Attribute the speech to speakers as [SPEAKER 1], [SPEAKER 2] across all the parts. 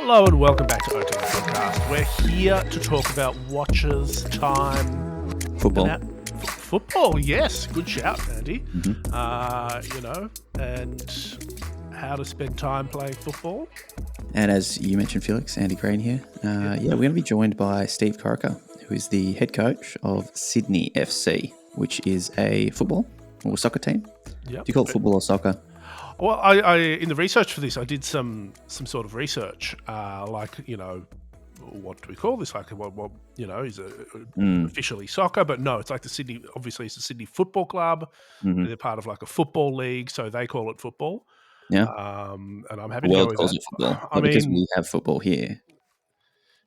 [SPEAKER 1] Hello and welcome back to Untitled Podcast. We're here to talk about watches, time,
[SPEAKER 2] Football.
[SPEAKER 1] Football. Yes, good shout, Andy.
[SPEAKER 2] Mm-hmm.
[SPEAKER 1] And how to spend time playing football.
[SPEAKER 2] And as you mentioned, Felix, Andy Green here. We're going to be joined by Steve Corica, who is the head coach of Sydney FC, which is a football or soccer team.
[SPEAKER 1] Yep.
[SPEAKER 2] Do you call it football or soccer?
[SPEAKER 1] Well, I in the research for this, I did some sort of research, what do we call this? Like, what is it officially soccer? But no, it's like obviously it's the Sydney Football Club.
[SPEAKER 2] Mm-hmm.
[SPEAKER 1] And they're part of like a football league, so they call it football.
[SPEAKER 2] Yeah.
[SPEAKER 1] And I'm happy
[SPEAKER 2] The
[SPEAKER 1] to go
[SPEAKER 2] world
[SPEAKER 1] with
[SPEAKER 2] calls
[SPEAKER 1] that.
[SPEAKER 2] it football.
[SPEAKER 1] I
[SPEAKER 2] Because
[SPEAKER 1] mean,
[SPEAKER 2] we have football here.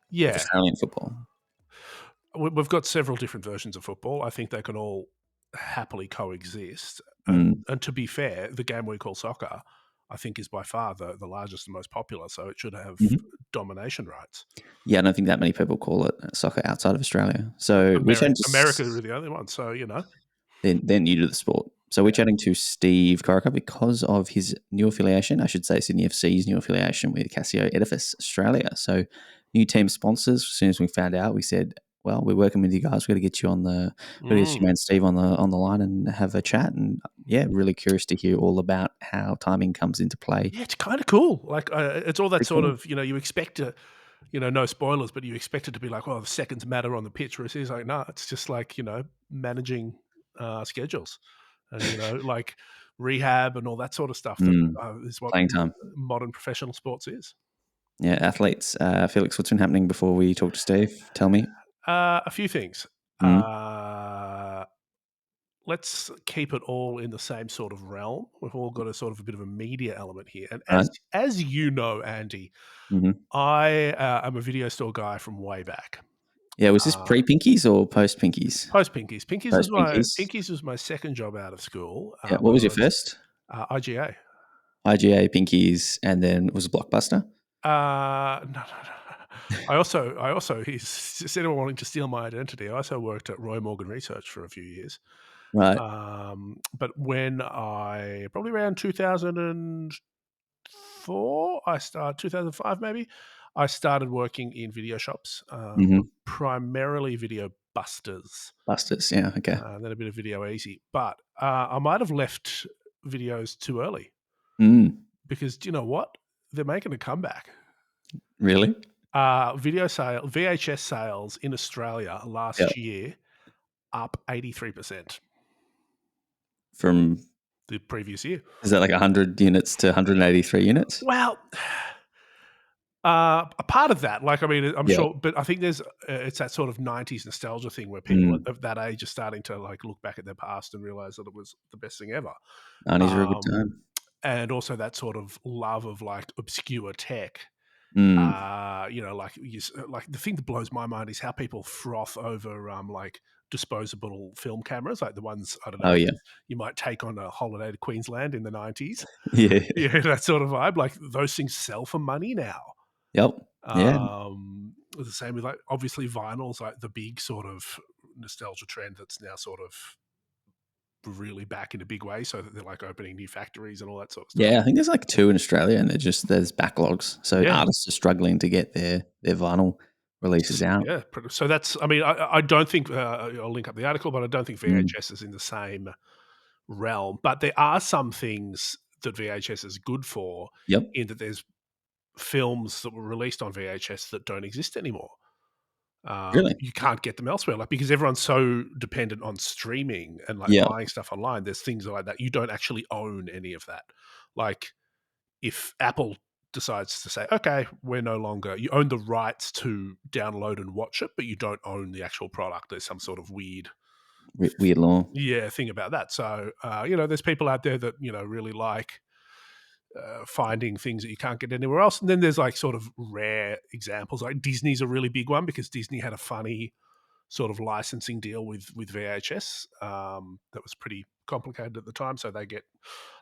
[SPEAKER 1] Yeah.
[SPEAKER 2] Australian football.
[SPEAKER 1] We've got several different versions of football. I think they can all happily coexist. And to be fair, the game we call soccer, I think, is by far the largest and most popular, so it should have domination rights.
[SPEAKER 2] Yeah, I don't think that many people call it soccer outside of Australia. So
[SPEAKER 1] America are the only one, so,
[SPEAKER 2] They're new to the sport. So we're chatting to Steve Corica because of his new affiliation, I should say Sydney FC's new affiliation with Casio Edifice Australia. So new team sponsors. As soon as we found out, we said, well, we're working with you guys. We've got to get you on the man Steve on the line and have a chat. And really curious to hear all about how timing comes into play.
[SPEAKER 1] Yeah, it's kind of cool. Like it's all that
[SPEAKER 2] Pretty
[SPEAKER 1] sort
[SPEAKER 2] cool.
[SPEAKER 1] of, you expect to, no spoilers, but you expect it to be like, well, the seconds matter on the pitch. Whereas he's like, no, it's just like, managing schedules and, like rehab and all that sort of stuff that is what
[SPEAKER 2] Playing time.
[SPEAKER 1] Modern professional sports is.
[SPEAKER 2] Yeah, athletes. Felix, what's been happening before we talk to Steve? Tell me.
[SPEAKER 1] A few things. Let's keep it all in the same sort of realm. We've all got a sort of a bit of a media element here. And as you know, Andy, I am a video store guy from way back.
[SPEAKER 2] Yeah, was this pre-Pinkies or post-Pinkies?
[SPEAKER 1] Post-Pinkies. Pinkies was my second job out of school.
[SPEAKER 2] What was your first?
[SPEAKER 1] IGA.
[SPEAKER 2] IGA, Pinkies, and then was it Blockbuster?
[SPEAKER 1] No. I also instead of wanting to steal my identity, I also worked at Roy Morgan Research for a few years.
[SPEAKER 2] Right.
[SPEAKER 1] But when probably around 2004, 2005 maybe, I started working in video shops, primarily Video Busters.
[SPEAKER 2] Busters, yeah, okay.
[SPEAKER 1] Then a bit of Video Easy. But I might have left videos too early because do you know what? They're making a comeback.
[SPEAKER 2] Really?
[SPEAKER 1] VHS sales in Australia last year up 83%.
[SPEAKER 2] From
[SPEAKER 1] the previous year.
[SPEAKER 2] Is that like 100 units to 183 units?
[SPEAKER 1] Well, a part of that, like, I mean, I'm sure, but I think it's that sort of 90s nostalgia thing where people of that age are starting to like look back at their past and realize that it was the best thing ever.
[SPEAKER 2] 90s were a good time.
[SPEAKER 1] And also that sort of love of like obscure tech. Like the thing that blows my mind is how people froth over like disposable film cameras, like the ones, I don't know, you might take on a holiday to Queensland in the 90s. Yeah, that sort of vibe. Like those things sell for money now.
[SPEAKER 2] Yep.
[SPEAKER 1] The same with like obviously vinyl's like the big sort of nostalgia trend that's now sort of really back in a big way, so that they're like opening new factories and all that sort of stuff.
[SPEAKER 2] Yeah, I think there's like 2 in Australia, and there's backlogs. So artists are struggling to get their vinyl releases out.
[SPEAKER 1] Yeah, so that's. I mean, I don't think I'll link up the article, but I don't think VHS is in the same realm. But there are some things that VHS is good for. In that there's films that were released on VHS that don't exist anymore.
[SPEAKER 2] Really?
[SPEAKER 1] You can't get them elsewhere, like because everyone's so dependent on streaming and like buying stuff online. There's things like that. You don't actually own any of that. Like if Apple decides to say, okay, we're no longer, you own the rights to download and watch it, but you don't own the actual product. There's some sort of weird
[SPEAKER 2] law.
[SPEAKER 1] Yeah, thing about that. So, there's people out there that, really like finding things that you can't get anywhere else. And then there's like sort of rare examples. Like Disney's a really big one because Disney had a funny sort of licensing deal with VHS that was pretty complicated at the time. So they get,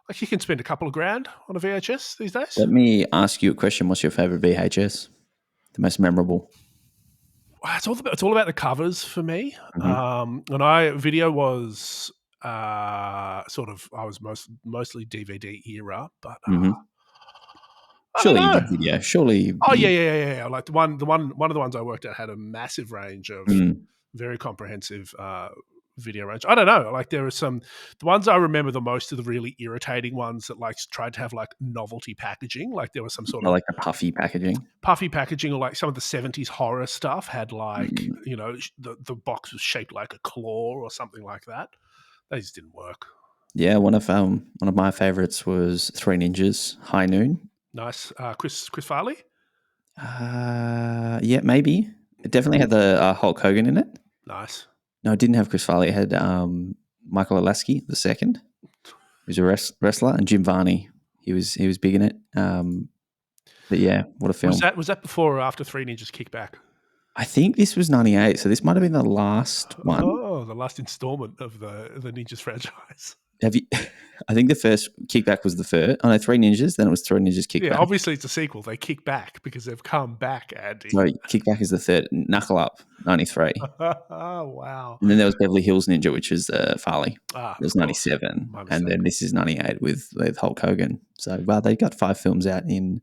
[SPEAKER 1] like, you can spend a couple of grand on a VHS these days.
[SPEAKER 2] Let me ask you a question. What's your favorite VHS? The most memorable?
[SPEAKER 1] It's all about the covers for me. And video was I was mostly DVD era, but I don't
[SPEAKER 2] Surely you did
[SPEAKER 1] know.
[SPEAKER 2] video. Surely
[SPEAKER 1] Oh yeah,
[SPEAKER 2] you.
[SPEAKER 1] yeah. Like one of the ones I worked at had a massive range of very comprehensive video range. I don't know. Like there are the ones I remember the most are the really irritating ones that like tried to have like novelty packaging. Like there was some sort
[SPEAKER 2] I
[SPEAKER 1] of
[SPEAKER 2] like the puffy packaging.
[SPEAKER 1] puffy packaging, or like some of the 70s horror stuff had like,
[SPEAKER 2] Mm.
[SPEAKER 1] the box was shaped like a claw or something like that. They just didn't work.
[SPEAKER 2] Yeah, one of my favorites was Three Ninjas High Noon.
[SPEAKER 1] Nice. Chris Farley?
[SPEAKER 2] Yeah, maybe. It definitely had the Hulk Hogan in it.
[SPEAKER 1] Nice.
[SPEAKER 2] No, it didn't have Chris Farley. It had Michael Olasky the second. He was a wrestler, and Jim Varney. He was big in it. But yeah, what a film!
[SPEAKER 1] Was that before or after Three Ninjas Kickback?
[SPEAKER 2] I think this was 98, so this might have been the last one.
[SPEAKER 1] Oh, the last installment of the Ninjas franchise.
[SPEAKER 2] Have you? I think the first Kickback was the first. Oh no, Three Ninjas. Then it was Three Ninjas Kickback.
[SPEAKER 1] Yeah, obviously it's a sequel. They kick back because they've come back, Andy.
[SPEAKER 2] Sorry, Kickback is the third. Knuckle Up, 93.
[SPEAKER 1] Oh, wow.
[SPEAKER 2] And then there was Beverly Hills Ninja, which is Farley.
[SPEAKER 1] Ah,
[SPEAKER 2] It was
[SPEAKER 1] of course.
[SPEAKER 2] 97.
[SPEAKER 1] My
[SPEAKER 2] And
[SPEAKER 1] mistake.
[SPEAKER 2] then this is 98 with Hulk Hogan. So, wow, they got 5 films out in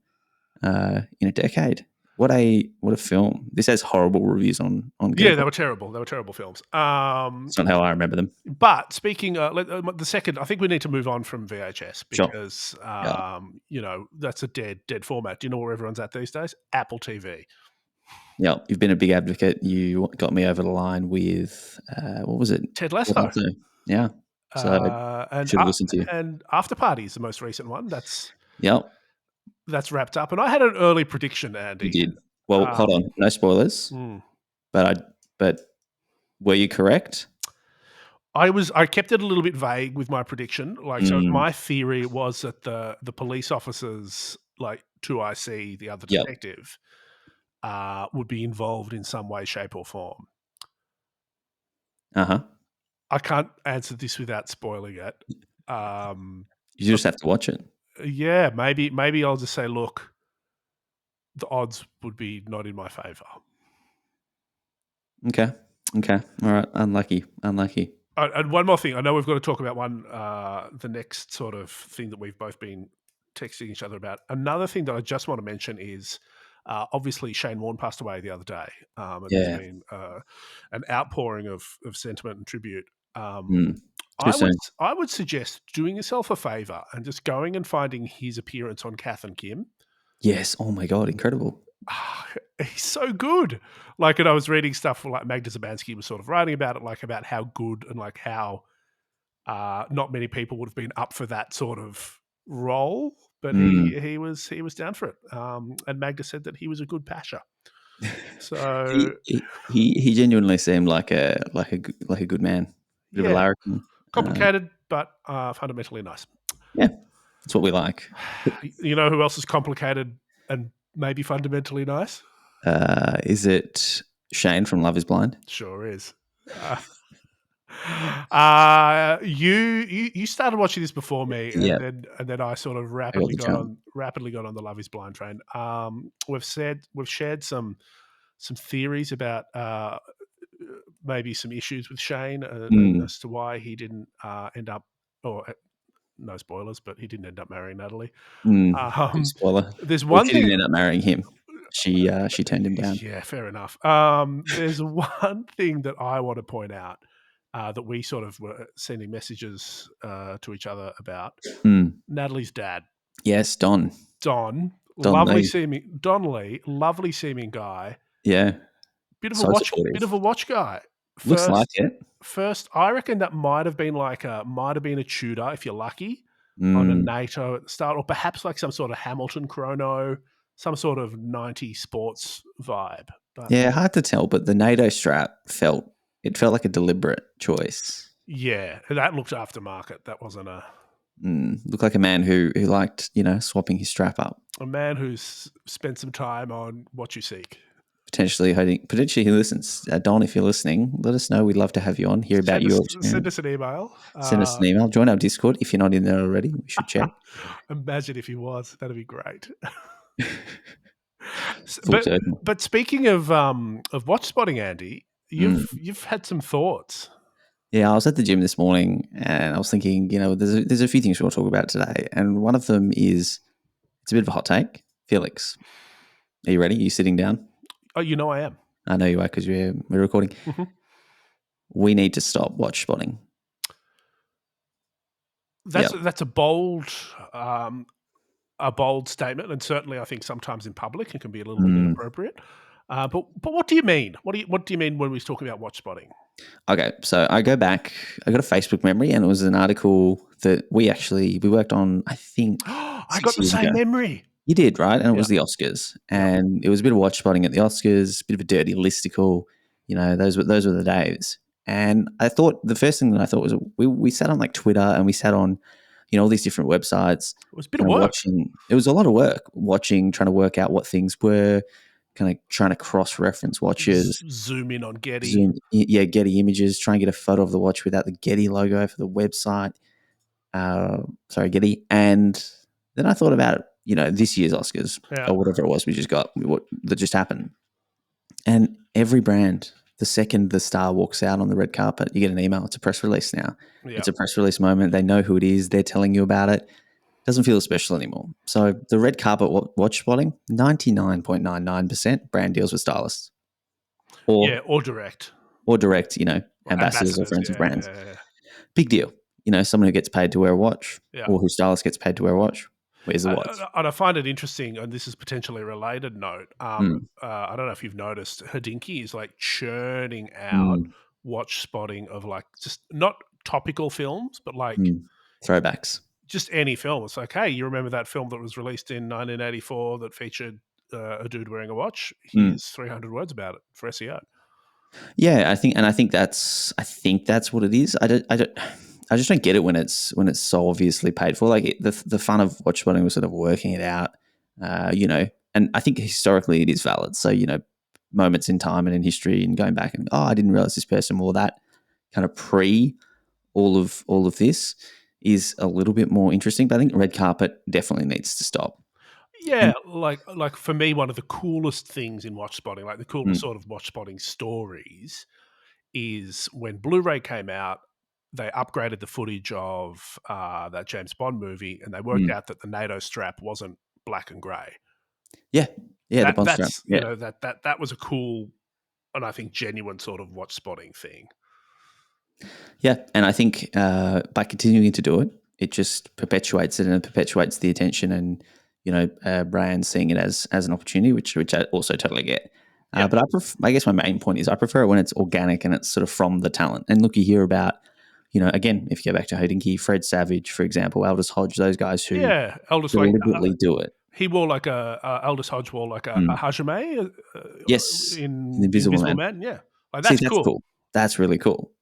[SPEAKER 2] a decade. What a film. This has horrible reviews on Google.
[SPEAKER 1] Yeah, they were terrible. They were terrible films.
[SPEAKER 2] It's not how I remember them.
[SPEAKER 1] But speaking, the second, I think we need to move on from VHS
[SPEAKER 2] Sure.
[SPEAKER 1] because,
[SPEAKER 2] Yeah.
[SPEAKER 1] that's a dead format. Do you know where everyone's at these days? Apple TV.
[SPEAKER 2] Yeah, you've been a big advocate. You got me over the line with, what was it?
[SPEAKER 1] Ted Lasso.
[SPEAKER 2] Yeah. So
[SPEAKER 1] and
[SPEAKER 2] should have listened to you.
[SPEAKER 1] And After Party is the most recent one.
[SPEAKER 2] Yep,
[SPEAKER 1] That's wrapped up. And I had an early prediction, Andy.
[SPEAKER 2] you did. Well, hold on. No spoilers. But were you correct?
[SPEAKER 1] I kept it a little bit vague with my prediction. Like, so my theory was that the police officers, like 2IC, the other detective, would be involved in some way, shape, or form.
[SPEAKER 2] Uh-huh.
[SPEAKER 1] I can't answer this without spoiling it.
[SPEAKER 2] You just have to watch it.
[SPEAKER 1] Yeah, maybe I'll just say, look, the odds would be not in my favor.
[SPEAKER 2] Okay. All right. Unlucky.
[SPEAKER 1] And one more thing. I know we've got to talk about the next sort of thing that we've both been texting each other about. Another thing that I just want to mention is obviously Shane Warne passed away the other day. And there's been an outpouring of sentiment and tribute. I would suggest doing yourself a favor and just going and finding his appearance on Kath and Kim.
[SPEAKER 2] Yes. Oh my God. Incredible.
[SPEAKER 1] He's so good. Like, and I was reading stuff like Magda Zabansky was sort of writing about it, like about how good and like how not many people would have been up for that sort of role, but he was down for it. And Magda said that he was a good pasher. So
[SPEAKER 2] he genuinely seemed like a good man. Bit of a larrikin.
[SPEAKER 1] Complicated, but fundamentally nice.
[SPEAKER 2] Yeah, that's what we like.
[SPEAKER 1] You know who else is complicated and maybe fundamentally nice?
[SPEAKER 2] Is it Shane from Love Is Blind?
[SPEAKER 1] Sure is. You started watching this before me, and then I sort of rapidly got on the Love Is Blind train. We've shared some theories about maybe some issues with Shane as to why he didn't end up, or no spoilers, but he didn't end up marrying Natalie.
[SPEAKER 2] Spoiler.
[SPEAKER 1] There's one
[SPEAKER 2] she
[SPEAKER 1] thing.
[SPEAKER 2] didn't end up marrying him. She turned him down.
[SPEAKER 1] Yeah, fair enough. There's one thing that I want to point out that we sort of were sending messages to each other about. Natalie's dad.
[SPEAKER 2] Yes, Don
[SPEAKER 1] lovely seeming guy.
[SPEAKER 2] Yeah,
[SPEAKER 1] bit of a watch guy.
[SPEAKER 2] Looks like it.
[SPEAKER 1] First, I reckon that might have been a Tudor if you're lucky on a NATO at the start, or perhaps like some sort of Hamilton chrono, some sort of 90s sports vibe. But
[SPEAKER 2] yeah, hard to tell, but the NATO strap felt like a deliberate choice.
[SPEAKER 1] Yeah, that looked aftermarket. That wasn't a
[SPEAKER 2] looked like a man who liked, swapping his strap up.
[SPEAKER 1] A man who's spent some time on What You Seek.
[SPEAKER 2] Potentially he listens. Don, if you're listening, let us know. We'd love to have you on, hear about your experience.
[SPEAKER 1] Send us an email.
[SPEAKER 2] Join our Discord if you're not in there already. We should check.
[SPEAKER 1] Imagine if he was. That'd be great. But speaking of watch spotting, Andy, you've had some thoughts.
[SPEAKER 2] Yeah, I was at the gym this morning and I was thinking, there's a few things we want to talk about today, and one of them is, it's a bit of a hot take. Felix, are you ready? Are you sitting down?
[SPEAKER 1] Oh, you know I am.
[SPEAKER 2] I know you are because we're recording.
[SPEAKER 1] Mhm.
[SPEAKER 2] We need to stop watch spotting.
[SPEAKER 1] That's
[SPEAKER 2] Yep.
[SPEAKER 1] that's a bold statement, and certainly I think sometimes in public it can be a little inappropriate. But what do you mean? What do you mean when we talk about watch spotting?
[SPEAKER 2] Okay, so I go back. I got a Facebook memory, and it was an article that we worked on. I think
[SPEAKER 1] I got
[SPEAKER 2] 6
[SPEAKER 1] the
[SPEAKER 2] years ago.
[SPEAKER 1] same memory.
[SPEAKER 2] You did, right? And it
[SPEAKER 1] Yeah,
[SPEAKER 2] was the Oscars,
[SPEAKER 1] yeah.
[SPEAKER 2] and it was a bit of watch spotting at the Oscars, a bit of a dirty listicle. Those were the days. And I thought the first thing that I thought was we sat on like Twitter and we sat on, all these different websites,
[SPEAKER 1] It was a bit of
[SPEAKER 2] kind of
[SPEAKER 1] work.
[SPEAKER 2] watching. It was a lot of work watching, trying to work out what things were, kind of trying to cross reference watches,
[SPEAKER 1] Zoom in on Getty.
[SPEAKER 2] Getty images, try and get a photo of the watch without the Getty logo for the website. Sorry, Getty. And then I thought about, this year's Oscars
[SPEAKER 1] Yeah,
[SPEAKER 2] or whatever it was that just happened. And every brand, the second the star walks out on the red carpet, you get an email. It's a press release now.
[SPEAKER 1] yeah,
[SPEAKER 2] It's a press release moment. They know who it is. They're telling you about it. Doesn't feel special anymore. So the red carpet watch spotting, 99.99% brand deals with stylists
[SPEAKER 1] yeah.
[SPEAKER 2] or
[SPEAKER 1] Or direct
[SPEAKER 2] direct, ambassadors or
[SPEAKER 1] ambassadors.
[SPEAKER 2] friends of
[SPEAKER 1] Yeah,
[SPEAKER 2] brands.
[SPEAKER 1] yeah,
[SPEAKER 2] Big deal. Someone who gets paid to wear a watch
[SPEAKER 1] yeah.
[SPEAKER 2] or whose stylist gets paid to wear a watch. Where's the watch?
[SPEAKER 1] And I find it interesting, and this is potentially a related note.
[SPEAKER 2] Mm,
[SPEAKER 1] I don't know if you've noticed, Hodinkee is like churning out
[SPEAKER 2] mm,
[SPEAKER 1] watch spotting of like just not topical films, but like
[SPEAKER 2] mm. Throwbacks.
[SPEAKER 1] just any film. It's like, hey, you remember that film that was released in 1984 that featured a dude wearing a watch?
[SPEAKER 2] Mm.
[SPEAKER 1] Here's 300 words about it for SEO.
[SPEAKER 2] Yeah, I think that's what it is. I just don't get it when it's so obviously paid for. Like the fun of watch spotting was sort of working it out, and I think historically it is valid. So moments in time and in history and going back and I didn't realize this person wore that kind of pre all of this is a little bit more interesting. But I think red carpet definitely needs to stop.
[SPEAKER 1] Yeah,
[SPEAKER 2] And
[SPEAKER 1] like for me, one of the coolest things in watch spotting, like the coolest
[SPEAKER 2] mm,
[SPEAKER 1] sort of watch spotting stories, is when Blu-ray came out. They upgraded the footage of that James Bond movie, and they worked
[SPEAKER 2] mm.
[SPEAKER 1] out that the NATO strap wasn't black and grey.
[SPEAKER 2] Yeah, yeah, the
[SPEAKER 1] That
[SPEAKER 2] Bond strap.
[SPEAKER 1] that's
[SPEAKER 2] Yeah,
[SPEAKER 1] that was a cool and I think genuine sort of watch spotting thing.
[SPEAKER 2] yeah, and I think by continuing to do it, it just perpetuates it and it perpetuates the attention and brands seeing it as an opportunity, which I also totally get.
[SPEAKER 1] Yeah,
[SPEAKER 2] But I guess my main point is I prefer it when it's organic and it's sort of from the talent. And look, you hear about again, if you go back to Hodinkee, Fred Savage, for example, Aldous Hodge, those guys who
[SPEAKER 1] yeah. Eldest like
[SPEAKER 2] deliberately do it.
[SPEAKER 1] he wore like Aldous Hodge wore like a
[SPEAKER 2] Mm.
[SPEAKER 1] hajime
[SPEAKER 2] Yes, the
[SPEAKER 1] in
[SPEAKER 2] Invisible
[SPEAKER 1] Invisible
[SPEAKER 2] Man.
[SPEAKER 1] Man. Yeah, like
[SPEAKER 2] See,
[SPEAKER 1] that's
[SPEAKER 2] that's
[SPEAKER 1] cool.
[SPEAKER 2] cool. That's really cool.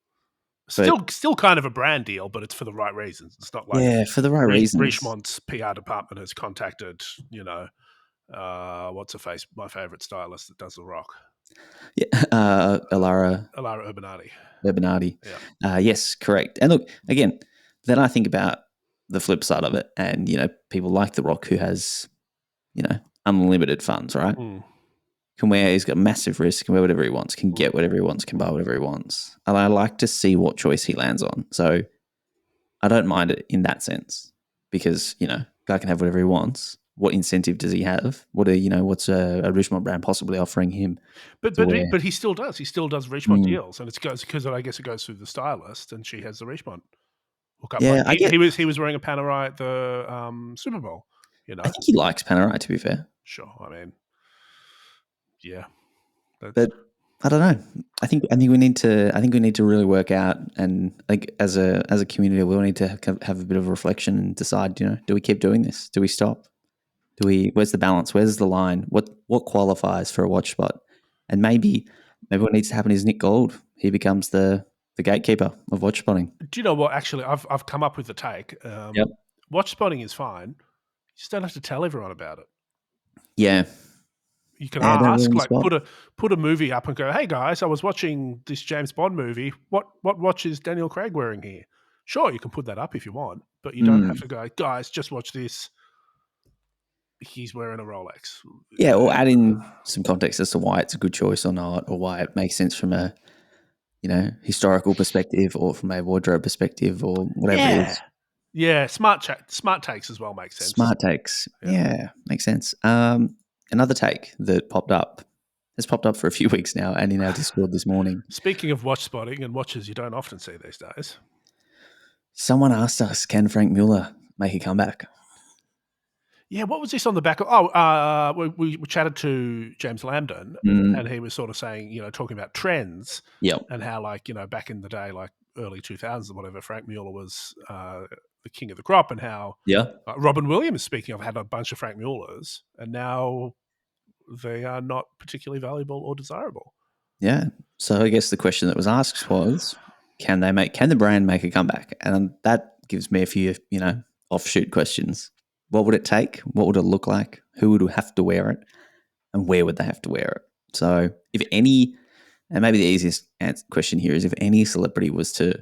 [SPEAKER 2] But
[SPEAKER 1] Still kind of a brand deal, but it's for the right reasons. It's not like
[SPEAKER 2] yeah, for the right reasons.
[SPEAKER 1] Richemont's PR department has contacted, what's her face, my favorite stylist that does the rock,
[SPEAKER 2] Yeah, Alara
[SPEAKER 1] Alara Urbanati.
[SPEAKER 2] Bernardi.
[SPEAKER 1] Yeah,
[SPEAKER 2] Yes, correct. And look, again, then I think about the flip side of it, and people like The Rock who has unlimited funds, right?
[SPEAKER 1] mm.
[SPEAKER 2] Can wear, he's got massive risk, can wear whatever he wants, can get whatever he wants, can buy whatever he wants, and I like to see what choice he lands on. So I don't mind it in that sense because guy can have whatever he wants. What incentive does he have? What's a Richemont brand possibly offering him
[SPEAKER 1] But
[SPEAKER 2] to
[SPEAKER 1] but
[SPEAKER 2] wear?
[SPEAKER 1] but he still does. He still does Richemont
[SPEAKER 2] Mm.
[SPEAKER 1] deals, and it's because I guess it goes through the stylist, and she has the Richemont hookup. Like
[SPEAKER 2] Yeah,
[SPEAKER 1] he was wearing a Panerai at the Super Bowl.
[SPEAKER 2] I think he likes Panerai, to be fair.
[SPEAKER 1] Sure. I mean, yeah, that's
[SPEAKER 2] But I don't know. I think we need to really work out, and like as a community, we all need to have a bit of a reflection and decide. Do we keep doing this? Do we stop? Where's the balance? Where's the line? What qualifies for a watch spot? And maybe what needs to happen is Nick Gold. He becomes the gatekeeper of watch spotting.
[SPEAKER 1] Do you know what? Actually, I've come up with a take.
[SPEAKER 2] Yep.
[SPEAKER 1] Watch spotting is fine. You just don't have to tell everyone about it.
[SPEAKER 2] Yeah.
[SPEAKER 1] You can
[SPEAKER 2] Yeah, don't
[SPEAKER 1] ask,
[SPEAKER 2] ruin the
[SPEAKER 1] like,
[SPEAKER 2] spot.
[SPEAKER 1] put a movie up and go, "Hey guys, I was watching this James Bond movie. What watch is Daniel Craig wearing here?" Sure, you can put that up if you want, but you don't have to go, "Guys, just watch this. He's wearing a Rolex."
[SPEAKER 2] Yeah, or add in some context as to why it's a good choice or not, or why it makes sense from a historical perspective or from a wardrobe perspective or whatever it
[SPEAKER 1] Yeah,
[SPEAKER 2] is.
[SPEAKER 1] Yeah, smart takes as well makes sense.
[SPEAKER 2] Smart takes.
[SPEAKER 1] Yeah.
[SPEAKER 2] Yeah, makes sense. Another take that has popped up for a few weeks now, and in our Discord this morning.
[SPEAKER 1] Speaking of watch spotting and watches you don't often see these days.
[SPEAKER 2] Someone asked us, can Franck Mueller make a comeback?
[SPEAKER 1] Yeah, what was this on the back of? We chatted to James Lambden, and he was sort of saying, talking about trends
[SPEAKER 2] Yep.
[SPEAKER 1] and how, like, back in the day, like early 2000s or whatever, Frank Mueller was the king of the crop, and how
[SPEAKER 2] Yeah.
[SPEAKER 1] Robin Williams, speaking of, had a bunch of Frank Muellers, and now they are not particularly valuable or desirable.
[SPEAKER 2] Yeah. So I guess the question that was asked was, can the brand make a comeback? And that gives me a few, offshoot questions. What would it take? What would it look like? Who would have to wear it? And where would they have to wear it? So if any, and maybe the easiest question here is if any celebrity was to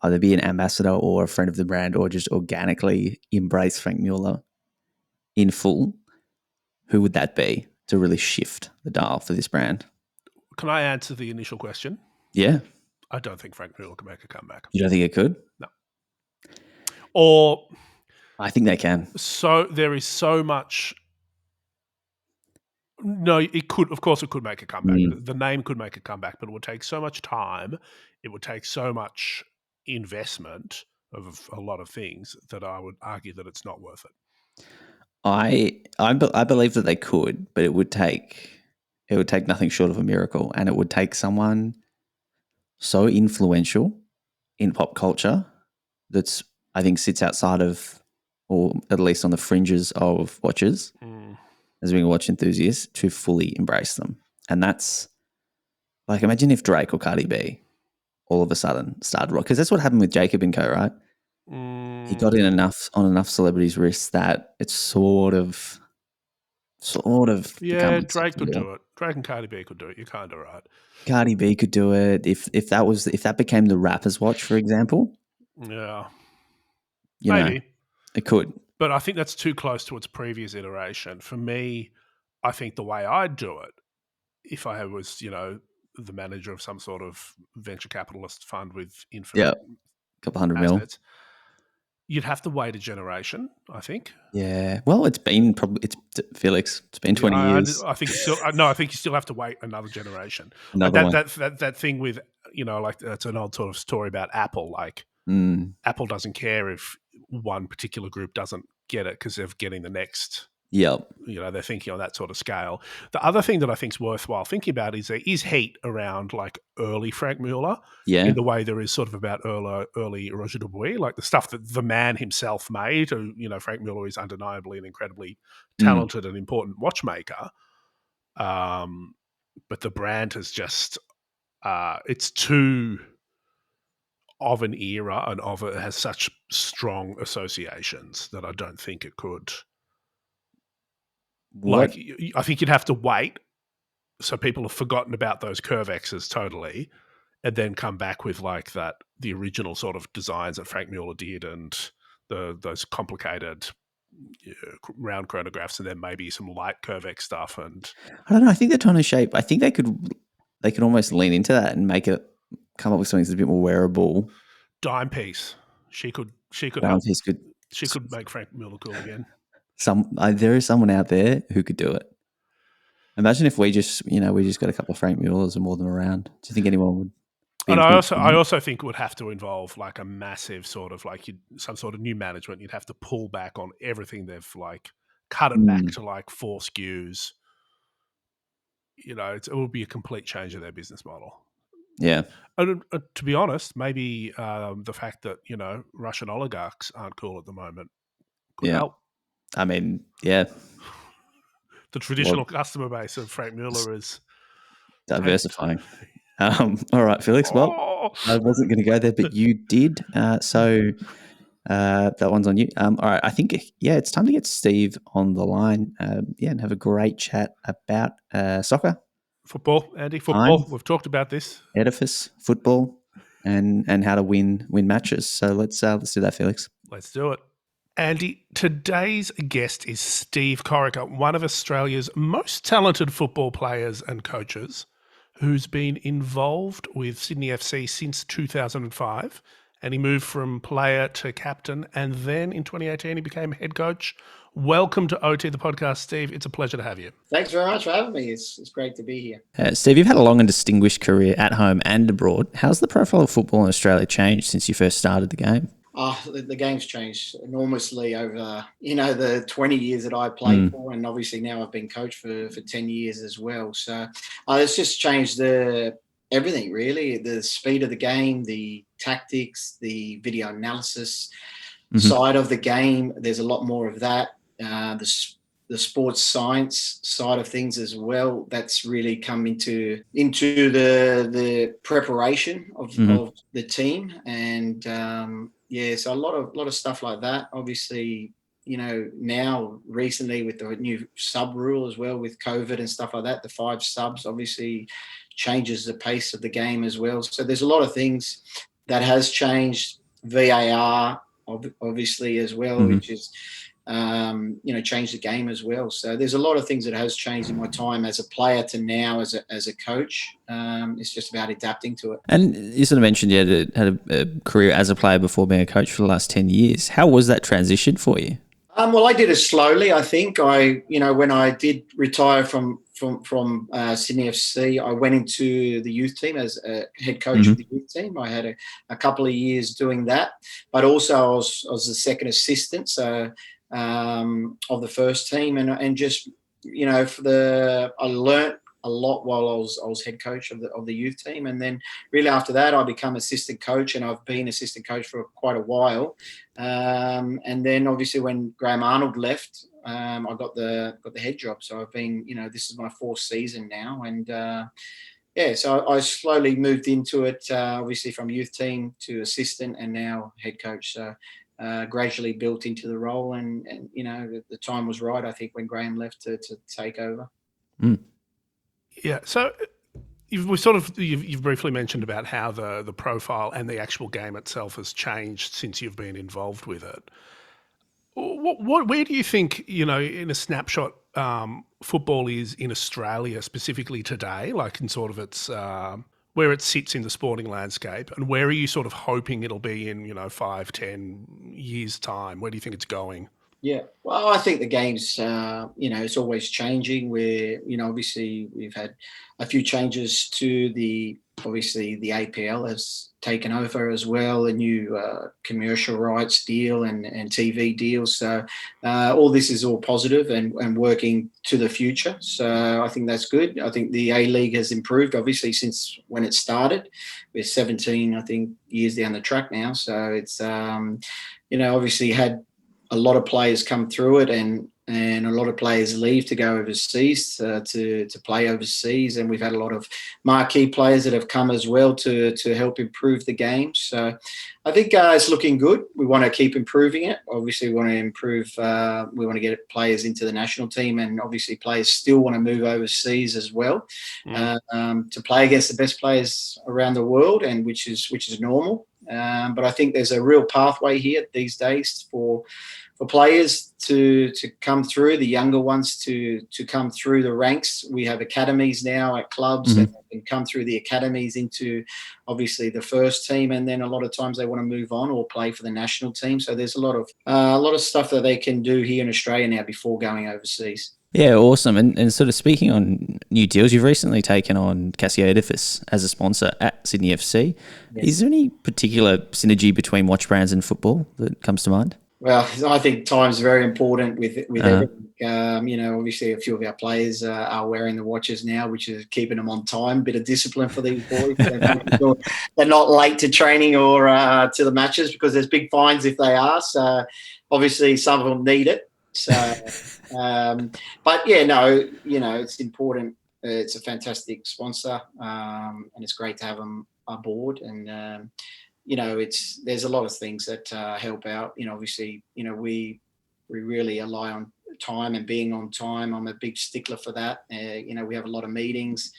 [SPEAKER 2] either be an ambassador or a friend of the brand or just organically embrace Frank Mueller in full, who would that be to really shift the dial for this brand?
[SPEAKER 1] Can I answer the initial question?
[SPEAKER 2] Yeah.
[SPEAKER 1] I don't think Frank Mueller can make a comeback.
[SPEAKER 2] You don't think it could?
[SPEAKER 1] No. Or
[SPEAKER 2] I think they can.
[SPEAKER 1] so there is so much. No, it could. Of course, it could make a comeback. The name could make a comeback, but it would take so much time. It would take so much investment of a lot of things that I would argue that it's not worth it.
[SPEAKER 2] I believe that they could, but it would take nothing short of a miracle, and it would take someone so influential in pop culture that's, I think, sits outside of, or at least on the fringes of watches, as being a watch enthusiast, to fully embrace them. And that's like, imagine if Drake or Cardi B all of a sudden started rock, because that's what happened with Jacob and Co. Right? He got in on enough celebrities' wrists that it's sort of
[SPEAKER 1] Yeah,
[SPEAKER 2] become
[SPEAKER 1] Drake could
[SPEAKER 2] acceptable.
[SPEAKER 1] do it. Drake and Cardi B could do it. You're kind of right.
[SPEAKER 2] Cardi B could do it if that became the rapper's watch, for example.
[SPEAKER 1] Yeah,
[SPEAKER 2] Maybe it could.
[SPEAKER 1] But I think that's too close to its previous iteration. For me, I think the way I'd do it, if I was, the manager of some sort of venture capitalist fund with infinite
[SPEAKER 2] a couple $100 million.
[SPEAKER 1] assets, you'd have to wait a generation, I think.
[SPEAKER 2] Yeah. Well, it's Felix. It's been 20 years.
[SPEAKER 1] I think you still have to wait another generation.
[SPEAKER 2] Another one.
[SPEAKER 1] That thing with, like, that's an old sort of story about Apple. Like, Apple doesn't care if one particular group doesn't get it because they're getting the next.
[SPEAKER 2] Yep.
[SPEAKER 1] They're thinking on that sort of scale. The other thing that I think is worthwhile thinking about is there is heat around, like, early Frank Mueller, in the way there is sort of about early Roger Dubuis, like the stuff that the man himself made. Who, Frank Mueller is undeniably an incredibly talented and important watchmaker. But the brand has just it's too of an era, and it has such strong associations that I don't think it could.
[SPEAKER 2] What?
[SPEAKER 1] Like, I think you'd have to wait so people have forgotten about those Curve X's totally, and then come back with, like, the original sort of designs that Frank Mueller did, and those complicated round chronographs, and then maybe some light Curve X stuff. And
[SPEAKER 2] I don't know. I think they're trying to shape. I think they could almost lean into that and make it come up with something that's a bit more wearable.
[SPEAKER 1] Dimepiece. She could make Frank Mueller cool again.
[SPEAKER 2] There is someone out there who could do it. Imagine if we just got a couple of Frank Muellers and wore them around. Do you think anyone would?
[SPEAKER 1] And I also think it would have to involve, like, a massive sort of, like, some sort of new management. You'd have to pull back on everything they've, like, cut it back to, like, 4 SKUs. It would be a complete change of their business model.
[SPEAKER 2] Yeah.
[SPEAKER 1] And to be honest, maybe the fact that, Russian oligarchs aren't cool at the moment could help.
[SPEAKER 2] I mean, yeah.
[SPEAKER 1] The traditional customer base of Frank Mueller is
[SPEAKER 2] diversifying. All right, Felix. Well, I wasn't going to go there, but you did. So that one's on you. All right. I think, it's time to get Steve on the line. And have a great chat about soccer.
[SPEAKER 1] Football, Andy. Football. We've talked about this.
[SPEAKER 2] Edifice, football, and how to win matches. So let's do that, Felix.
[SPEAKER 1] Let's do it. Andy, today's guest is Steve Corica, one of Australia's most talented football players and coaches, who's been involved with Sydney FC since 2005 and he moved from player to captain. And then in 2018, he became head coach. Welcome to OT, the podcast, Steve. It's a pleasure to have you.
[SPEAKER 3] Thanks very much for having me. It's great to be here.
[SPEAKER 2] Steve, you've had a long and distinguished career at home and abroad. How's the profile of football in Australia changed since you first started the game?
[SPEAKER 3] The game's changed enormously over, the 20 years that I played for, and obviously now I've been coach for 10 years as well. So it's just changed everything, really. The speed of the game, the tactics, the video analysis side of the game. There's a lot more of that. The sports science side of things as well. That's really come into the preparation of the team, and so a lot of stuff like that. Obviously, now recently with the new sub rule as well, with COVID and stuff like that, the 5 subs obviously changes the pace of the game as well. So there's a lot of things that has changed. VAR obviously as well, which is changed the game as well. So there's a lot of things that has changed in my time as a player to now as a coach. It's just about adapting to it.
[SPEAKER 2] And you sort of mentioned you had a career as a player before being a coach for the last 10 years. How was that transition for you?
[SPEAKER 3] Well, I did it slowly. I think when I did retire from Sydney FC, I went into the youth team as a head coach of the youth team. I had a couple of years doing that, but also I was the second assistant, so of the first team, and just I learnt a lot while I was head coach of the youth team, and then really after that I become assistant coach, and I've been assistant coach for quite a while. And then obviously when Graham Arnold left, I got the head job. So I've been, this is my 4th season now, and so I slowly moved into it, obviously from youth team to assistant and now head coach. So gradually built into the role, and the time was right, I think, when Graham left to take over.
[SPEAKER 1] Yeah, so you've briefly mentioned about how the profile and the actual game itself has changed since you've been involved with it. Where do you think, in a snapshot, football is in Australia specifically today, like in sort of its where it sits in the sporting landscape, and where are you sort of hoping it'll be in 5-10 years time? Where do you think it's going?
[SPEAKER 3] Yeah, well, I think the game's, it's always changing. Where, obviously we've had a few changes to the APL has taken over as well, a new commercial rights deal and TV deals. So all this is all positive and working to the future. So I think that's good. I think the A-League has improved, obviously, since when it started. We're 17, I think, years down the track now. So it's, obviously had a lot of players come through it, and a lot of players leave to go overseas to play overseas, and we've had a lot of marquee players that have come as well to help improve the game. So I think it's looking good. We want to keep improving it. Obviously, we want to improve. We want to get players into the national team, and obviously players still want to move overseas as well to play against the best players around the world, and which is normal. But I think there's a real pathway here these days for players to come through, the younger ones to come through the ranks. We have academies now at clubs that can come through the academies into obviously the first team, and then a lot of times they want to move on or play for the national team. So there's a lot of stuff that they can do here in Australia now before going overseas.
[SPEAKER 2] Yeah, awesome. And sort of speaking on new deals, you've recently taken on Casio Edifice as a sponsor at Sydney FC. Yes. Is there any particular synergy between watch brands and football that comes to mind?
[SPEAKER 3] Well, I think time's very important with everything. Obviously a few of our players are wearing the watches now, which is keeping them on time. Bit of discipline for these boys. They're not late to training or to the matches, because there's big fines if they are. So obviously some of them need it. So, but yeah, no, it's important. It's a fantastic sponsor, and it's great to have them aboard. And there's a lot of things that help out. Obviously, we really rely on time and being on time. I'm a big stickler for that. We have a lot of meetings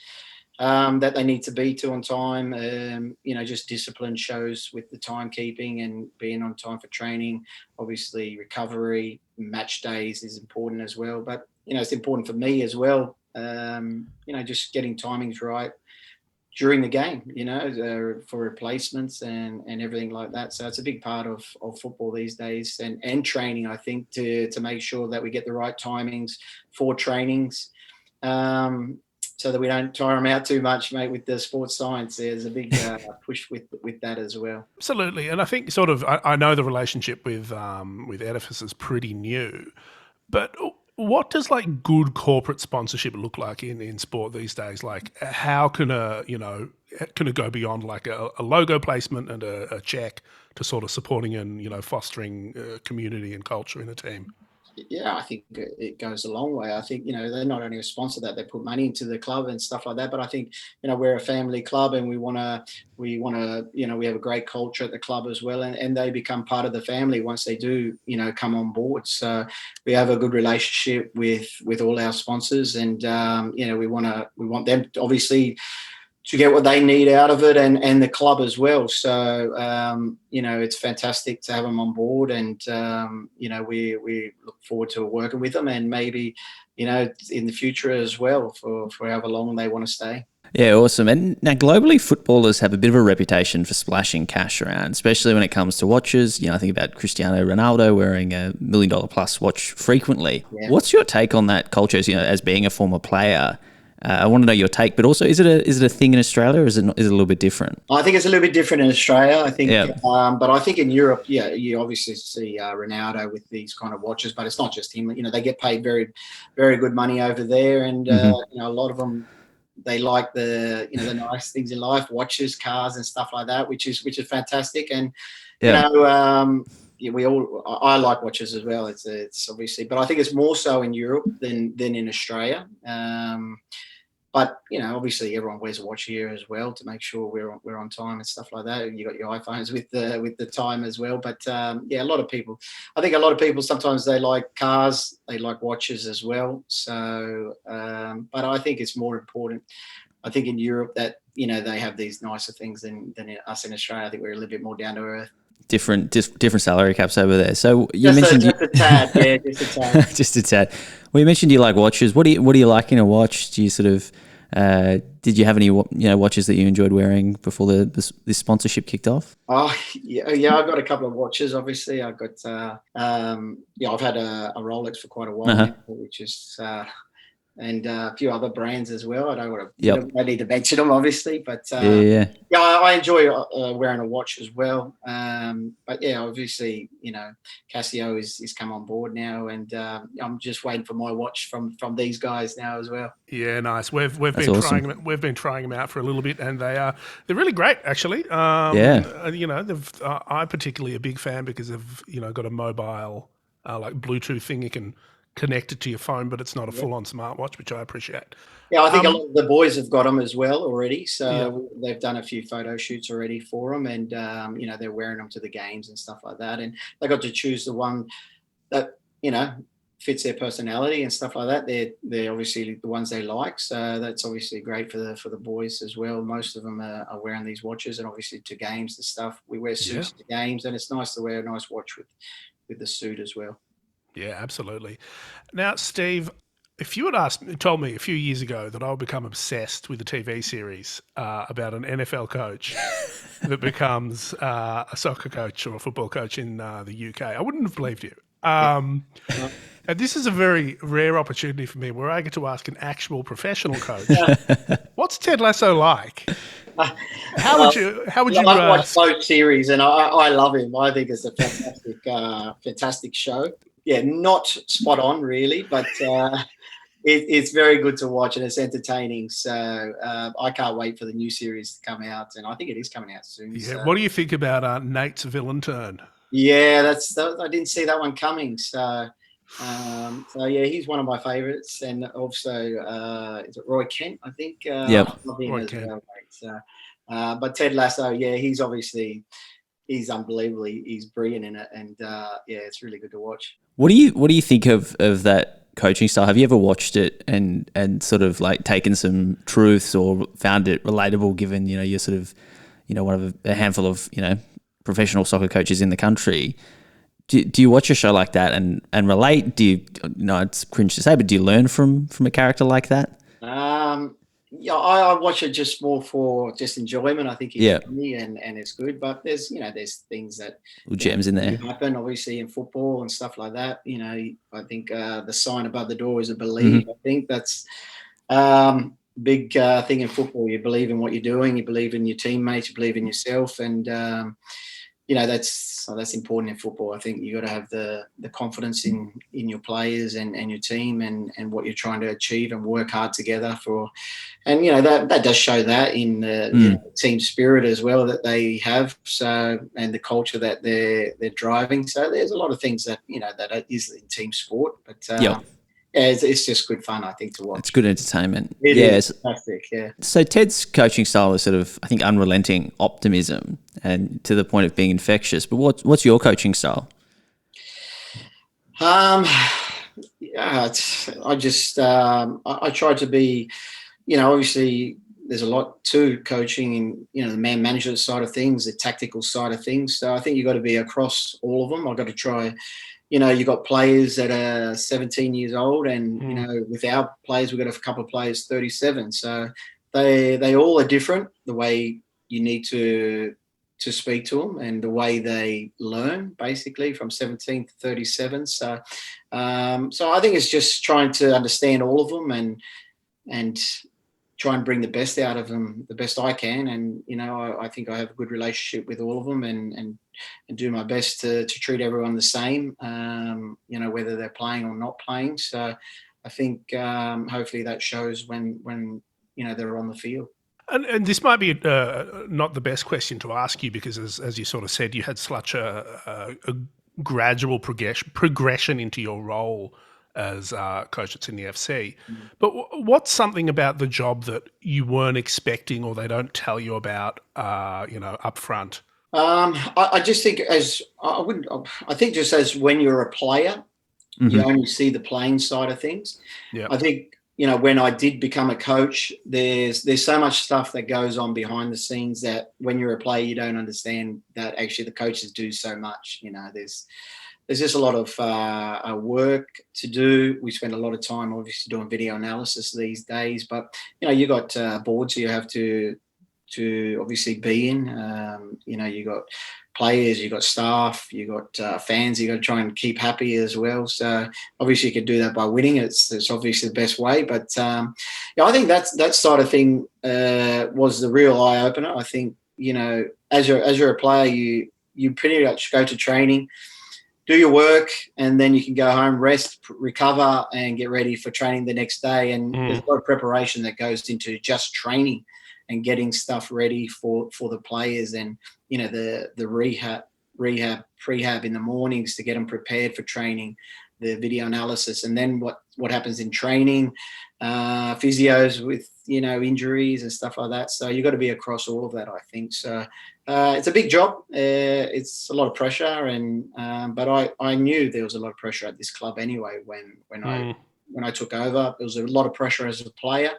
[SPEAKER 3] that they need to be to on time. Just discipline shows with the timekeeping and being on time for training. Obviously, recovery, match days is important as well. But, it's important for me as well. Just getting timings right. during the game, for replacements and everything like that. So it's a big part of football these days, and training, I think, to make sure that we get the right timings for trainings, so that we don't tire them out too much, mate. With the sports science, there's a big push with that as well.
[SPEAKER 1] Absolutely, and I think sort of I know the relationship with Edifice is pretty new, but what does like good corporate sponsorship look like in sport these days? Like, how can can it go beyond like a logo placement and a check to sort of supporting and fostering community and culture in a team?
[SPEAKER 3] Yeah, I think it goes a long way. I think, they're not only a sponsor that they put money into the club and stuff like that, but I think, we're a family club, and we want to, we have a great culture at the club as well. And they become part of the family once they do, come on board. So we have a good relationship with all our sponsors, and, we want them to, obviously, to get what they need out of it, and the club as well. So, it's fantastic to have them on board, and, we look forward to working with them, and maybe, in the future as well, for however long they want to stay.
[SPEAKER 2] Yeah, awesome. And now globally, footballers have a bit of a reputation for splashing cash around, especially when it comes to watches. I think about Cristiano Ronaldo wearing a $1 million plus watch frequently. Yeah. What's your take on that culture, as being a former player? I want to know your take, but also, is it a thing in Australia, or is it a little bit different?
[SPEAKER 3] I think it's a little bit different in Australia. I think, but I think in Europe, you obviously see Ronaldo with these kind of watches, but it's not just him. They get paid very, very good money over there, and a lot of them, they like the the nice things in life, watches, cars, and stuff like that, which is fantastic. And I like watches as well. It's obviously, but I think it's more so in Europe than in Australia. But obviously everyone wears a watch here as well to make sure we're on time and stuff like that. You got your iPhones with the time as well. But a lot of people, sometimes they like cars, they like watches as well. So, but I think it's more important. I think in Europe that they have these nicer things than us in Australia. I think we're a little bit more down to earth.
[SPEAKER 2] Different salary caps over there. So you mentioned
[SPEAKER 3] just a tad, yeah, just a tad.
[SPEAKER 2] Just a tad. Well, you mentioned you like watches. What do you like in a watch? Do you sort of did you have any watches that you enjoyed wearing before this sponsorship kicked off?
[SPEAKER 3] Oh yeah, I've got a couple of watches. Obviously, I've got I've had a Rolex for quite a while now, which is. And a few other brands as well. I don't want to. I need to mention them, obviously, but I enjoy wearing a watch as well. But obviously, Casio is come on board now, and I'm just waiting for my watch from these guys now as well.
[SPEAKER 1] Yeah, nice. We've been trying them out for a little bit, and they're really great, actually. I'm particularly a big fan because they've got a mobile like Bluetooth thing you can connect it to your phone, but it's not a full-on smartwatch, which I appreciate.
[SPEAKER 3] Yeah, I think a lot of the boys have got them as well already. So they've done a few photo shoots already for them, and they're wearing them to the games and stuff like that. And they got to choose the one that fits their personality and stuff like that. They're obviously the ones they like. So that's obviously great for the boys as well. Most of them are wearing these watches, and obviously to games and stuff. We wear suits to games, and it's nice to wear a nice watch with the suit as well.
[SPEAKER 1] Yeah, absolutely. Now, Steve, if you had told me a few years ago that I would become obsessed with a TV series about an NFL coach that becomes a soccer coach or a football coach in the UK, I wouldn't have believed you. And this is a very rare opportunity for me where I get to ask an actual professional coach, what's Ted Lasso like? How would you?
[SPEAKER 3] I've watched both series, and I love him. I think it's a fantastic show. Yeah, not spot on really, but it's very good to watch, and it's entertaining. So I can't wait for the new series to come out, and I think it is coming out soon.
[SPEAKER 1] Yeah.
[SPEAKER 3] So.
[SPEAKER 1] What do you think about Nate's villain turn?
[SPEAKER 3] Yeah, I didn't see that one coming. So he's one of my favourites, and also is it Roy Kent? I think.
[SPEAKER 1] Roy Kent.
[SPEAKER 3] Well, so, but Ted Lasso, he's obviously. He's unbelievable. He's brilliant in it, and it's really good to watch.
[SPEAKER 2] What do you think of that coaching style? Have you ever watched it and sort of like taken some truths or found it relatable? Given you're sort of one of a handful of professional soccer coaches in the country. Do you watch a show like that and relate? Do you it's cringe to say, but do you learn from a character like that?
[SPEAKER 3] Yeah, I watch it just more for just enjoyment. I think it's
[SPEAKER 2] Yeah,
[SPEAKER 3] funny and it's good, but there's things that
[SPEAKER 2] little gems in
[SPEAKER 3] do
[SPEAKER 2] there.
[SPEAKER 3] happen, obviously in football and stuff like that. I think the sign above the door is a believe.
[SPEAKER 2] Mm-hmm.
[SPEAKER 3] I think that's big thing in football. You believe in what you're doing, you believe in your teammates, you believe in yourself, and that's important in football. I think you got to have the confidence in your players and your team and what you're trying to achieve and work hard together for. And that does show that in the team spirit as well that they have. So, and the culture that they're driving. So there's a lot of things that that is in team sport, but
[SPEAKER 2] Yep.
[SPEAKER 3] yeah, it's just good fun, I think, to watch.
[SPEAKER 2] It's good entertainment.
[SPEAKER 3] It is fantastic, yeah.
[SPEAKER 2] So Ted's coaching style is sort of, I think, unrelenting optimism and to the point of being infectious. But what's your coaching style?
[SPEAKER 3] Yeah, I try to be, obviously there's a lot to coaching in, the man management side of things, the tactical side of things. So I think you've got to be across all of them. I've got to try, you've got players that are 17 years old and, with our players, we've got a couple of players 37. So they all are different, the way you need to speak to them and the way they learn basically from 17 to 37. So I think it's just trying to understand all of them and try and bring the best out of them, the best I can. And I think I have a good relationship with all of them and do my best to treat everyone the same, whether they're playing or not playing. So I think hopefully that shows when they're on the field.
[SPEAKER 1] And this might be not the best question to ask you because, as you sort of said, you had such a gradual progression into your role as coach at Sydney FC. But what's something about the job that you weren't expecting or they don't tell you about, up front?
[SPEAKER 3] I just think I think just as when you're a player, you only see the playing side of things.
[SPEAKER 1] Yeah.
[SPEAKER 3] I think, when I did become a coach, there's so much stuff that goes on behind the scenes that when you're a player, you don't understand that actually the coaches do so much. There's just a lot of work to do. We spend a lot of time obviously doing video analysis these days, but you got boards you have to obviously be in. You got players, you got staff, you got fans you got to try and keep happy as well. So obviously you can do that by winning. It's obviously the best way. But I think that side of thing was the real eye opener. I think as you're a player, you pretty much go to training, do your work, and then you can go home, rest, recover, and get ready for training the next day. And there's a lot of preparation that goes into just training and getting stuff ready for the players, and the rehab, prehab in the mornings to get them prepared for training, the video analysis, and then what happens in training, physios with injuries and stuff like that. So you got to be across all of that, I think. So it's a big job. It's a lot of pressure, and but I knew there was a lot of pressure at this club anyway. When I took over, there was a lot of pressure as a player.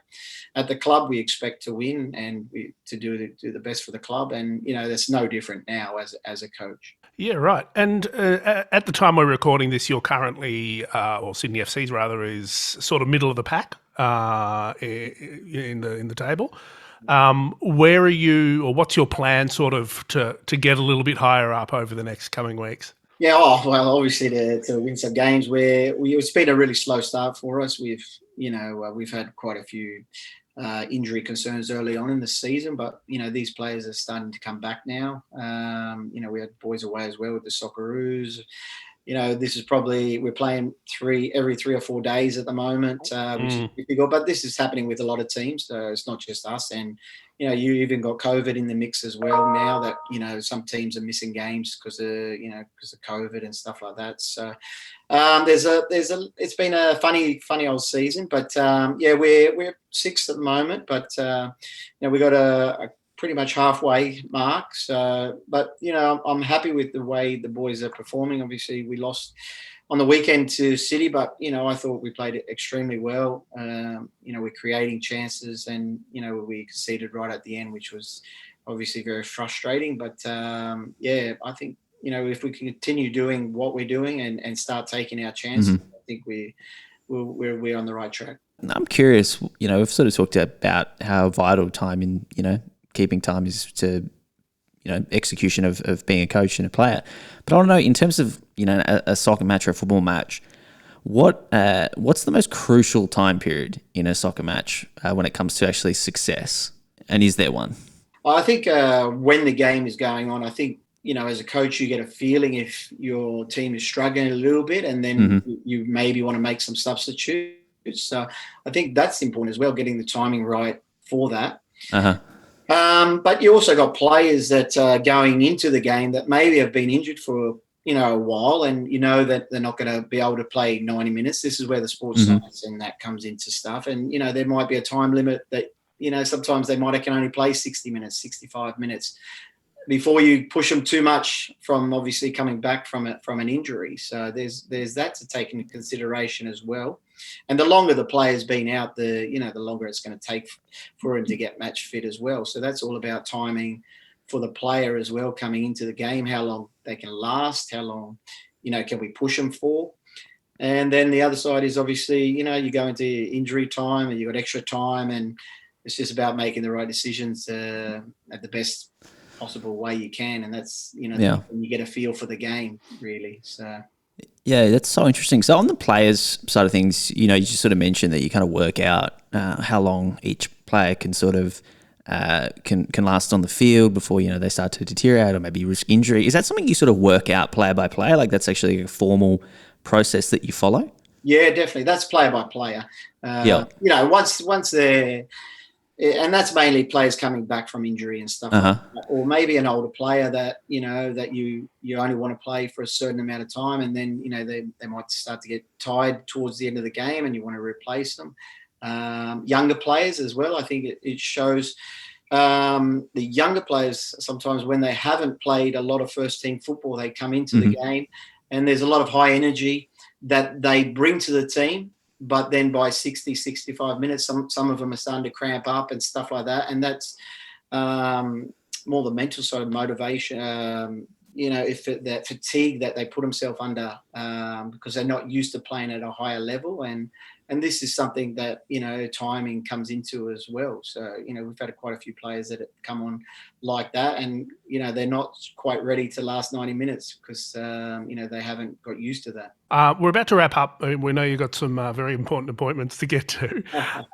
[SPEAKER 3] At the club, we expect to win and to do the best for the club, and that's no different now as a coach.
[SPEAKER 1] Yeah, right. And at the time we're recording this, you're currently, or Sydney FC's rather, is sort of middle of the pack in the table. Where are you, or what's your plan, sort of to get a little bit higher up over the next coming weeks?
[SPEAKER 3] Yeah, well, obviously to win some games. It's been a really slow start for us. We've had quite a few injury concerns early on in the season, but these players are starting to come back now. We had boys away as well with the Socceroos. This is probably, we're playing every 3 or 4 days at the moment, which is difficult, but this is happening with a lot of teams. So it's not just us. And, you even got COVID in the mix as well now that, some teams are missing games because of COVID and stuff like that. So it's been a funny old season, but we're sixth at the moment, but we got a pretty much halfway mark. So, but I'm happy with the way the boys are performing. Obviously, we lost on the weekend to City, but I thought we played extremely well. We're creating chances, and we conceded right at the end, which was obviously very frustrating. But I think if we continue doing what we're doing and start taking our chances, I think we're on the right track.
[SPEAKER 2] I'm curious, we've sort of talked about how vital time in, keeping time is to, execution of being a coach and a player. But I don't know, in terms of, a soccer match or a football match, what's the most crucial time period in a soccer match when it comes to actually success? And is there one?
[SPEAKER 3] I think when the game is going on, I think, as a coach, you get a feeling if your team is struggling a little bit, and then you maybe want to make some substitutes. So I think that's important as well, getting the timing right for that. But you also got players that are going into the game that maybe have been injured for, a while, and that they're not going to be able to play 90 minutes. This is where the sports science and that comes into stuff. And, there might be a time limit that, sometimes they can only play 60 minutes, 65 minutes before you push them too much from obviously coming back from an injury. So there's that to take into consideration as well. And the longer the player's been out, the longer it's going to take for him to get match fit as well. So that's all about timing for the player as well coming into the game, how long they can last, how long, can we push them for? And then the other side is obviously, you go into injury time and you've got extra time, and it's just about making the right decisions at the best possible way you can. And that's, when you get a feel for the game, really. So.
[SPEAKER 2] Yeah, that's so interesting. So on the players' side of things, you just sort of mentioned that you kind of work out how long each player can sort of can last on the field before, they start to deteriorate or maybe risk injury. Is that something you sort of work out player by player? Like that's actually a formal process that you follow?
[SPEAKER 3] Yeah, definitely. That's player by player. Once they're, and that's mainly players coming back from injury and stuff, like that. Or maybe an older player that that you only want to play for a certain amount of time, and then they might start to get tired towards the end of the game, and you want to replace them. Younger players as well. I think it shows the younger players sometimes when they haven't played a lot of first team football, they come into the game, and there's a lot of high energy that they bring to the team. But then by 60, 65 minutes, some of them are starting to cramp up and stuff like that. And that's more the mental side of motivation, if that fatigue that they put themselves under because they're not used to playing at a higher level. And this is something that, timing comes into as well. So, we've had quite a few players that have come on like that, and, they're not quite ready to last 90 minutes because, they haven't got used to that.
[SPEAKER 1] We're about to wrap up. We know you've got some very important appointments to get to.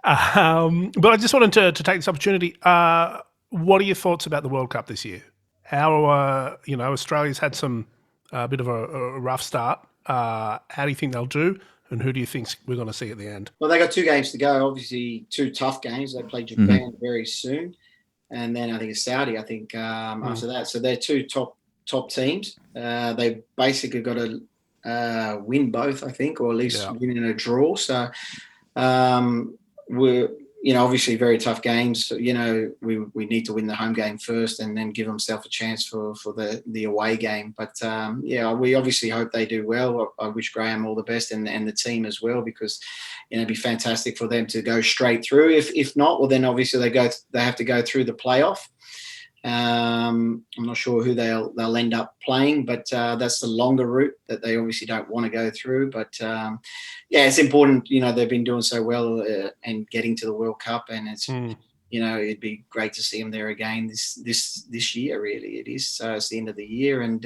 [SPEAKER 1] But I just wanted to take this opportunity. What are your thoughts about the World Cup this year? How, Australia's had some bit of a rough start. How do you think they'll do? And who do you think we're going to see at the end?
[SPEAKER 3] Well, they got 2 games to go. Obviously, 2 tough games. They play Japan very soon, and then I think it's Saudi. I think after that. So they're 2 top teams. They basically got to win both, I think, or at least win in a draw. So we're obviously very tough games. We need to win the home game first and then give themselves a chance for the away game. But we obviously hope they do well. I wish Graham all the best and the team as well, because it'd be fantastic for them to go straight through. If not, well then obviously they have to go through the playoff. I'm not sure who they'll end up playing, but that's the longer route that they obviously don't want to go through. But it's important. They've been doing so well and getting to the World Cup, and it's it'd be great to see them there again this year. Really, it is. So it's the end of the year, and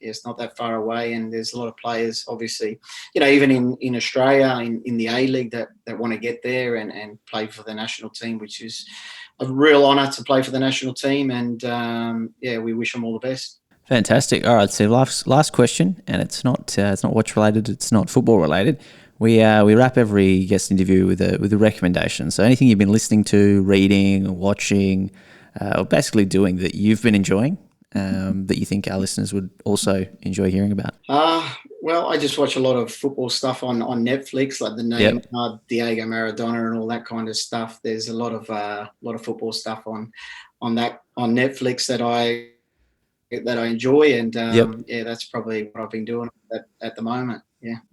[SPEAKER 3] it's not that far away. And there's a lot of players, obviously, even in Australia, in the A-League that want to get there and play for the national team, which is a real honour to play for the national team, and we wish them all the best.
[SPEAKER 2] Fantastic. All right, so last question, and it's not watch related, it's not football related. We wrap every guest interview with a recommendation. So anything you've been listening to, reading, watching, or basically doing that you've been enjoying, that you think our listeners would also enjoy hearing about.
[SPEAKER 3] Well, I just watch a lot of football stuff on Netflix, like the name Diego Maradona and all that kind of stuff. There's a lot of football stuff on Netflix that I enjoy, and that's probably what I've been doing at the moment.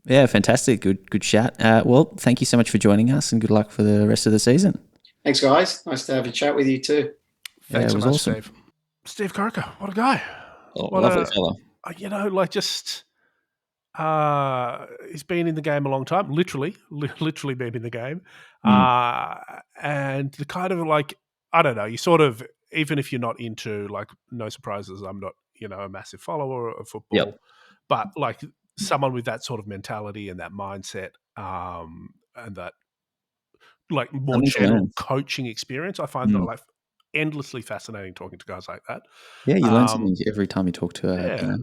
[SPEAKER 2] Yeah, fantastic. Good shout. Well, thank you so much for joining us, and good luck for the rest of the season.
[SPEAKER 3] Thanks, guys. Nice to have a chat with you too.
[SPEAKER 1] Thanks so much,
[SPEAKER 2] awesome.
[SPEAKER 1] Steve Corica, what a guy!
[SPEAKER 2] Lovely fella.
[SPEAKER 1] Just He's been in the game a long time, literally been in the game. And the kind of like, I don't know, you sort of, even if you're not into, like, no surprises, I'm not, a massive follower of football,
[SPEAKER 2] Yep.
[SPEAKER 1] but like someone with that sort of mentality and that mindset, and that like more
[SPEAKER 2] Something to
[SPEAKER 1] general
[SPEAKER 2] learn.
[SPEAKER 1] coaching experience, I find that like endlessly fascinating talking to guys like that.
[SPEAKER 2] Yeah, you learn something every time you talk to
[SPEAKER 1] Yeah.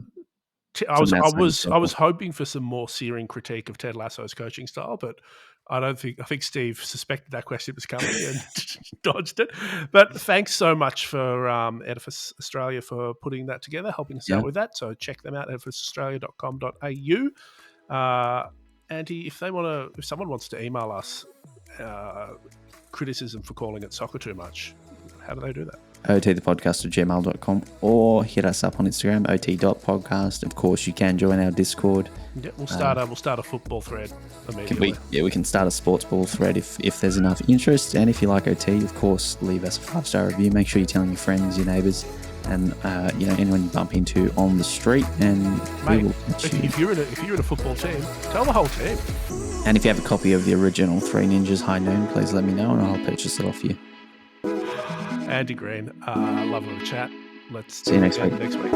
[SPEAKER 1] I
[SPEAKER 2] someone outside your
[SPEAKER 1] was
[SPEAKER 2] circle.
[SPEAKER 1] hoping for some more searing critique of Ted Lasso's coaching style, but I think Steve suspected that question was coming and dodged it. But thanks so much for Edifice Australia for putting that together, helping us out with that. So check them out, edificeaustralia.com.au. Andy, if someone wants to email us criticism for calling it soccer too much, how do they do that?
[SPEAKER 2] otthepodcast@gmail.com, or hit us up on Instagram, ot.podcast. Of course, you can join our Discord.
[SPEAKER 1] Yeah, we'll start a football thread immediately.
[SPEAKER 2] We can start a sports ball thread if there's enough interest. And if you like OT, of course, leave us a 5-star review. Make sure you're telling your friends, your neighbours, and anyone you bump into on the street. And
[SPEAKER 1] mate, if you're in a football team, tell the whole team.
[SPEAKER 2] And if you have a copy of the original Three Ninjas High Noon, please let me know and I'll purchase it off you.
[SPEAKER 1] Andy Green, lovely chat. Let's
[SPEAKER 2] see you next week.
[SPEAKER 1] Next week.